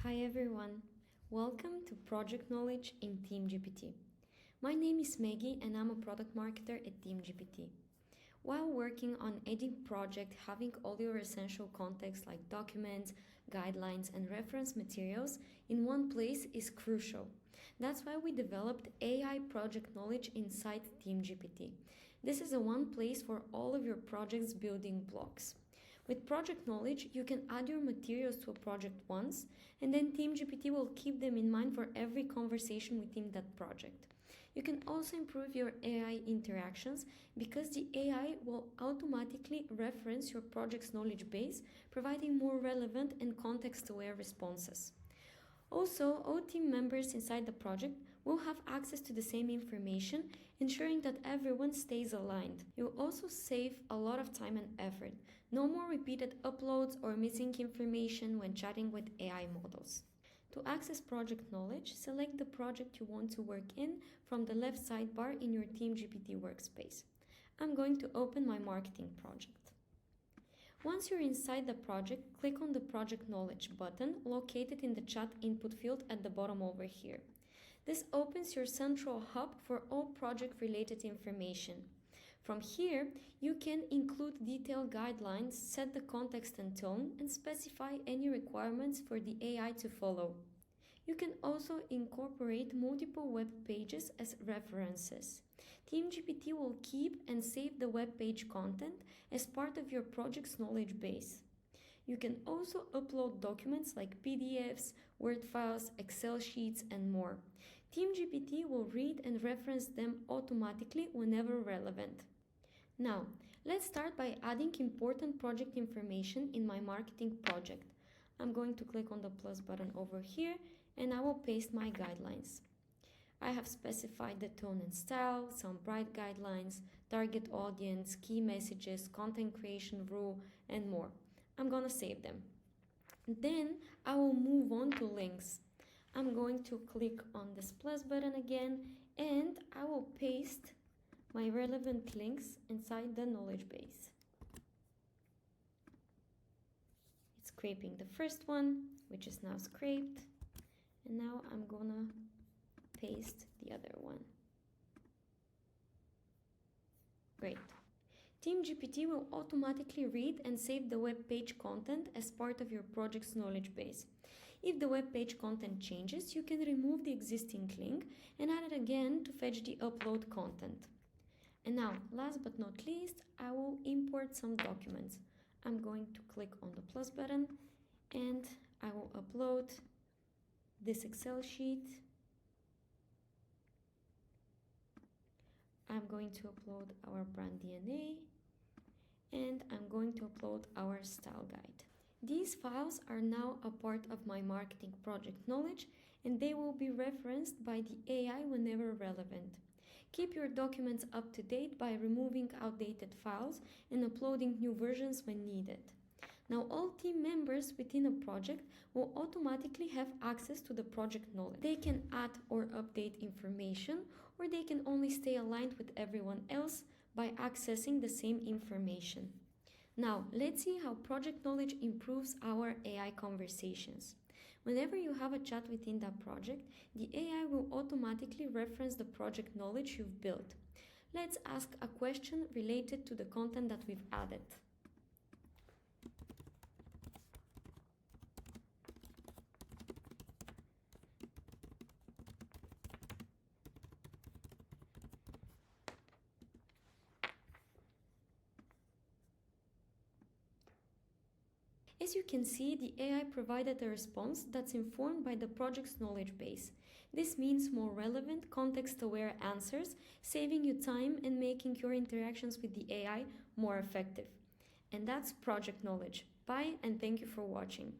Hi everyone, welcome to Project Knowledge in Team-GPT. My name is Maggie and I'm a product marketer at Team-GPT. While working on any project, having all your essential context like documents, guidelines and reference materials in one place is crucial. That's why we developed AI Project Knowledge inside Team-GPT. This is a one place for all of your project's building blocks. With Project Knowledge, you can add your materials to a project once, and then Team-GPT will keep them in mind for every conversation within that project. You can also improve your AI interactions because the AI will automatically reference your project's knowledge base, providing more relevant and context-aware responses. Also, all team members inside the project will have access to the same information, ensuring that everyone stays aligned. You'll also save a lot of time and effort. No more repeated uploads or missing information when chatting with AI models. To access project knowledge, select the project you want to work in from the left sidebar in your Team-GPT workspace. I'm going to open my marketing project. Once you're inside the project, click on the Project Knowledge button located in the chat input field at the bottom over here. This opens your central hub for all project-related information. From here, you can include detailed guidelines, set the context and tone, and specify any requirements for the AI to follow. You can also incorporate multiple web pages as references. Team-GPT will keep and save the web page content as part of your project's knowledge base. You can also upload documents like PDFs, Word files, Excel sheets, and more. Team-GPT will read and reference them automatically whenever relevant. Now, let's start by adding important project information in my marketing project. I'm going to click on the plus button over here and I will paste my guidelines. I have specified the tone and style, some bright guidelines, target audience, key messages, content creation rule, and more. I'm gonna save them. Then I will move on to links. I'm going to click on this plus button again and I will paste my relevant links inside the knowledge base. It's scraping the first one, which is now scraped. And now I'm gonna paste the other one. Great. Team-GPT will automatically read and save the web page content as part of your project's knowledge base. If the web page content changes, you can remove the existing link and add it again to fetch the upload content. And now, last but not least, I will import some documents. I'm going to click on the plus button and I will upload this Excel sheet. I'm going to upload our brand DNA and I'm going to upload our style guide. These files are now a part of my marketing project knowledge and they will be referenced by the AI whenever relevant. Keep your documents up to date by removing outdated files and uploading new versions when needed. Now all team members within a project will automatically have access to the project knowledge. They can add or update information, or they can only stay aligned with everyone else by accessing the same information. Now let's see how project knowledge improves our AI conversations. Whenever you have a chat within that project, the AI will automatically reference the project knowledge you've built. Let's ask a question related to the content that we've added. As you can see, the AI provided a response that's informed by the project's knowledge base. This means more relevant, context-aware answers, saving you time and making your interactions with the AI more effective. And that's project knowledge. Bye and thank you for watching.